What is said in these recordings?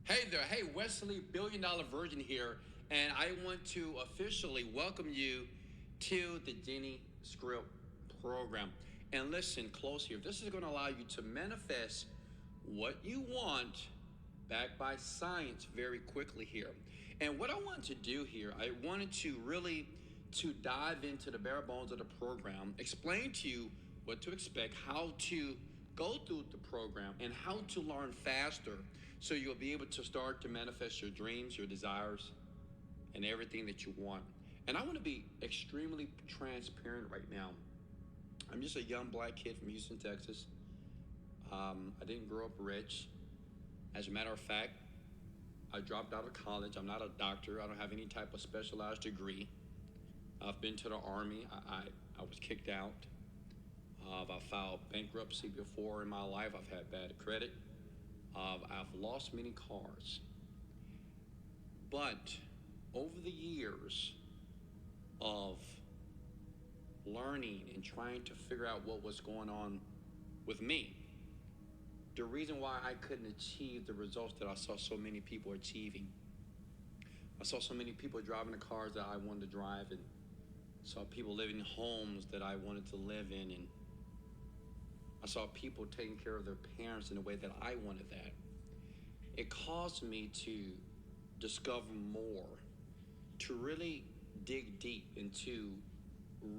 Hey there, hey Wesley, Billion Dollar Virgin here, and I want to officially welcome you to the Genie Script program. And listen close here. This is going to allow you to manifest what you want backed by science very quickly here. And what I wanted to do here, I wanted to really to dive into the bare bones of the program, explain to you what to expect, how to go through the program, and how to learn faster so you'll be able to start to manifest your dreams, your desires, and everything that you want. And I want to be extremely transparent right now. I'm just a young black kid from Houston, Texas. I didn't grow up rich. As a matter of fact, I dropped out of college. I'm not a doctor. I don't have any type of specialized degree. I've been to the Army. I was kicked out. I've filed bankruptcy before in my life. I've had bad credit. I've lost many cars. But over the years of learning and trying to figure out what was going on with me, the reason why I couldn't achieve the results that I saw so many people achieving, I saw so many people driving the cars that I wanted to drive, and saw people living in homes that I wanted to live in, and I saw people taking care of their parents in the way that I wanted that. It caused me to discover more, to really dig deep and to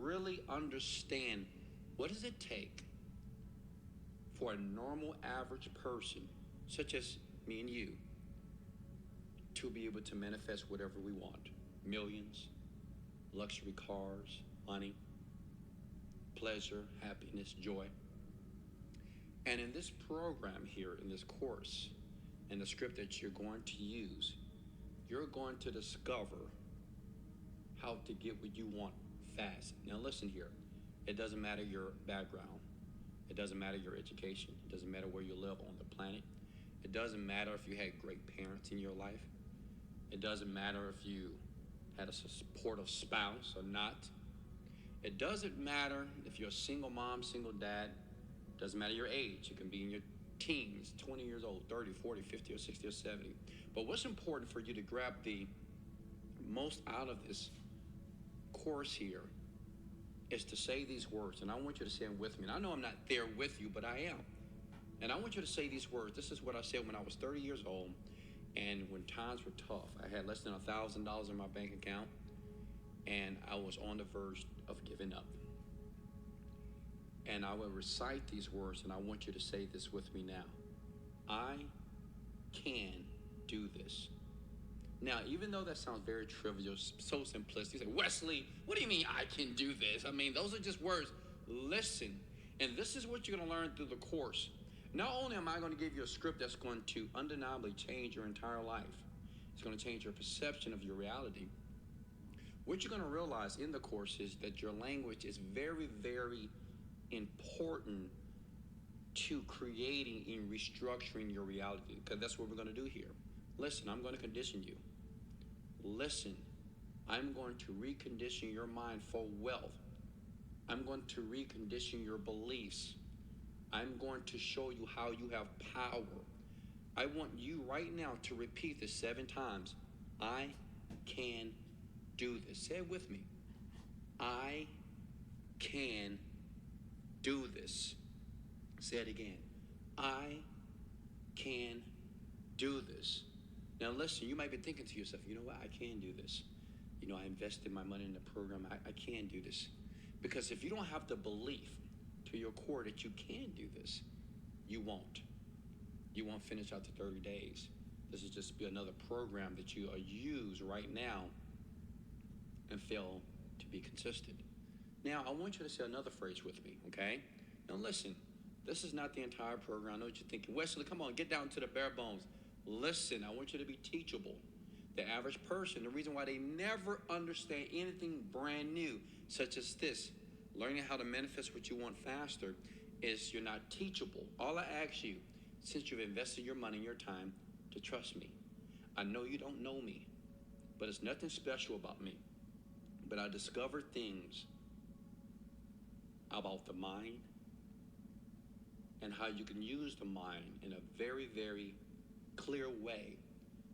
really understand what does it take for a normal average person such as me and you to be able to manifest whatever we want. Millions, luxury cars, money, pleasure, happiness, joy. And in this program here, in this course, in the script that you're going to use, you're going to discover how to get what you want fast. Now listen here, it doesn't matter your background. It doesn't matter your education. It doesn't matter where you live on the planet. It doesn't matter if you had great parents in your life. It doesn't matter if you had a supportive spouse or not. It doesn't matter if you're a single mom, single dad. It doesn't matter your age. You can be in your teens, 20 years old, 30, 40, 50, or 60, or 70. But what's important for you to grab the most out of this course here is to say these words, and I want you to say them with me. And I know I'm not there with you, but I am. And I want you to say these words. This is what I said when I was 30 years old, and when times were tough. I had less than $1,000 in my bank account, and I was on the verge of giving up. And I will recite these words, and I want you to say this with me now. I can do this. Now, even though that sounds very trivial, so simplistic, you say, Wesley, what do you mean I can do this? I mean, those are just words. Listen, and this is what you're going to learn through the course. Not only am I going to give you a script that's going to undeniably change your entire life, it's going to change your perception of your reality. What you're going to realize in the course is that your language is very, very important to creating and restructuring your reality, because that's what we're going to do here. Listen, I'm going to condition you. Listen, I'm going to recondition your mind for wealth. I'm going to recondition your beliefs. I'm going to show you how you have power. I want you right now to repeat this 7 times. I can do this. Say it with me. I can do this. Say it again. I can do this. Now listen, you might be thinking to yourself, you know what, I can do this. You know, I invested my money in the program. I can do this. Because if you don't have the belief to your core that you can do this, you won't. You won't finish out the 30 days. This is just be another program that you use right now and fail to be consistent. Now, I want you to say another phrase with me, okay? Now listen, this is not the entire program. I know what you're thinking. Wesley, come on, get down to the bare bones. Listen, I want you to be teachable. The average person, the reason why they never understand anything brand new, such as this, learning how to manifest what you want faster, is you're not teachable. All I ask you, since you've invested your money and your time, to trust me. I know you don't know me, but it's nothing special about me. But I discovered things about the mind and how you can use the mind in a very, very clear way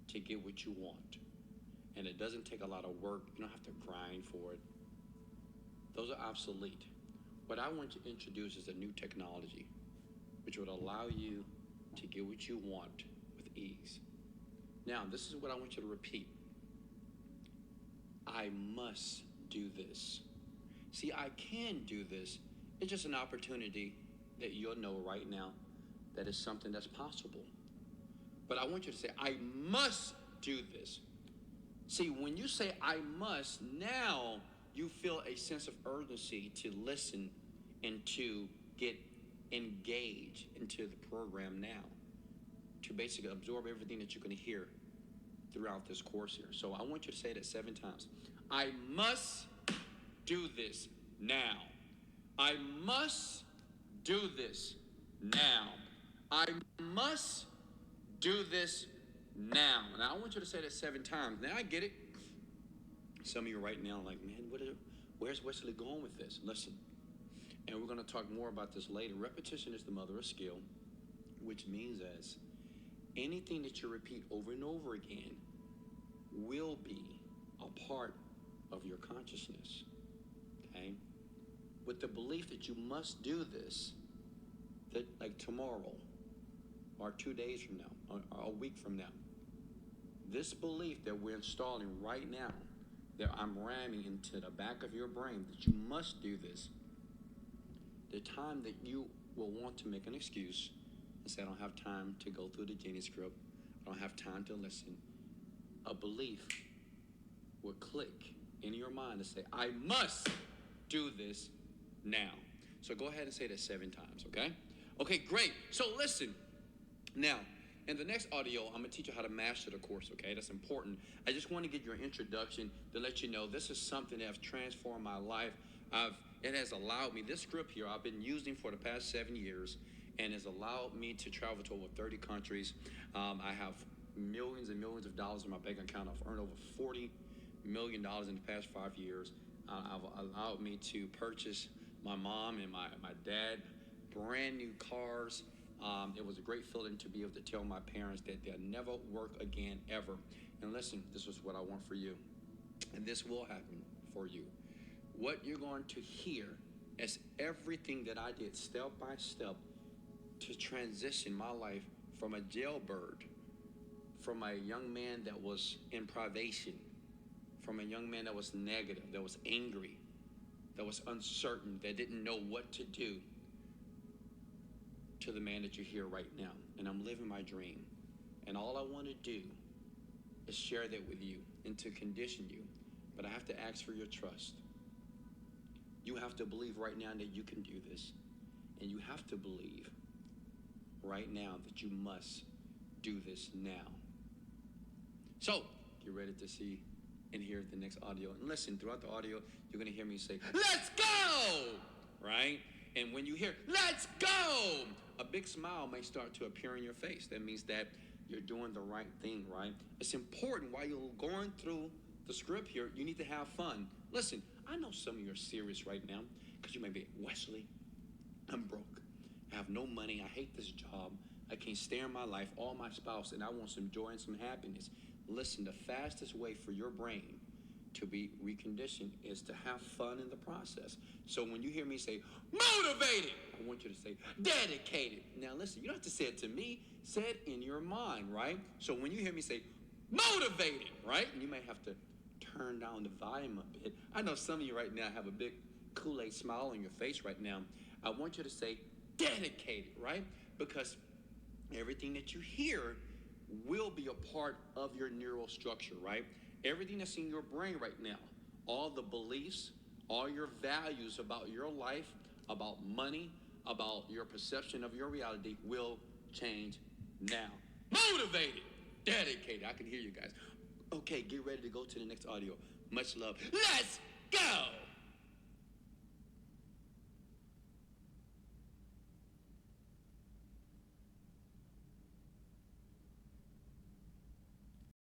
to get what you want. And it doesn't take a lot of work. You don't have to grind for it. Those are obsolete. What I want to introduce is a new technology which would allow you to get what you want with ease. Now, this is what I want you to repeat. I must do this. See, I can do this. It's just an opportunity that you'll know right now that is something that's possible. But I want you to say, I must do this. See, when you say I must, now you feel a sense of urgency to listen and to get engaged into the program now, to basically absorb everything that you're going to hear throughout this course here. So I want you to say that 7 times. I must do this now. I must do this now. I must do this now. Now I want you to say that 7 times. Now I get it. Some of you right now are like, man, where's Wesley going with this? Listen, and we're going to talk more about this later. Repetition is the mother of skill, which means as anything that you repeat over and over again will be a part of your consciousness, okay? With the belief that you must do this, that like tomorrow or 2 days from now or a week from now, this belief that we're installing right now, that I'm ramming into the back of your brain that you must do this, the time that you will want to make an excuse and say, I don't have time to go through the genie script, I don't have time to listen, a belief will click in your mind to say, I must do this now. So go ahead and say that 7 times, okay? Okay, great. So listen, now, in the next audio, I'm going to teach you how to master the course, okay? That's important. I just want to get your introduction to let you know this is something that has transformed my life. It has allowed me, this script here, I've been using for the past 7 years, and has allowed me to travel to over 30 countries. I have millions and millions of dollars in my bank account. I've earned over $40 million in the past 5 years. I've allowed me to purchase my mom and my dad brand new cars. It was a great feeling to be able to tell my parents that they'll never work again, ever. And listen, this is what I want for you. And this will happen for you. What you're going to hear is everything that I did step by step to transition my life from a jailbird, from a young man that was in privation, from a young man that was negative, that was angry, that was uncertain, that didn't know what to do, to the man that you hear right now. And I'm living my dream. And all I want to do is share that with you and to condition you. But I have to ask for your trust. You have to believe right now that you can do this. And you have to believe right now that you must do this now. So, get ready to see and hear the next audio. And listen, throughout the audio, you're going to hear me say, let's go! Right? And when you hear, let's go! A big smile may start to appear in your face. That means that you're doing the right thing, right? It's important while you're going through the script here, you need to have fun. Listen, I know some of you are serious right now because you may be, Wesley, I'm broke. I have no money. I hate this job. I can't stand my life, all my spouse, and I want some joy and some happiness. Listen, the fastest way for your brain to be reconditioned is to have fun in the process. So when you hear me say, motivated, I want you to say, dedicated. Now listen, you don't have to say it to me. Say it in your mind, right? So when you hear me say, motivated, right? And you may have to turn down the volume a bit. I know some of you right now have a big Kool-Aid smile on your face right now. I want you to say, dedicated, right? Because everything that you hear will be a part of your neural structure, right? Everything that's in your brain right now, all the beliefs, all your values about your life, about money, about your perception of your reality will change now. Motivated, dedicated. I can hear you guys. Okay, get ready to go to the next audio. Much love. Let's go!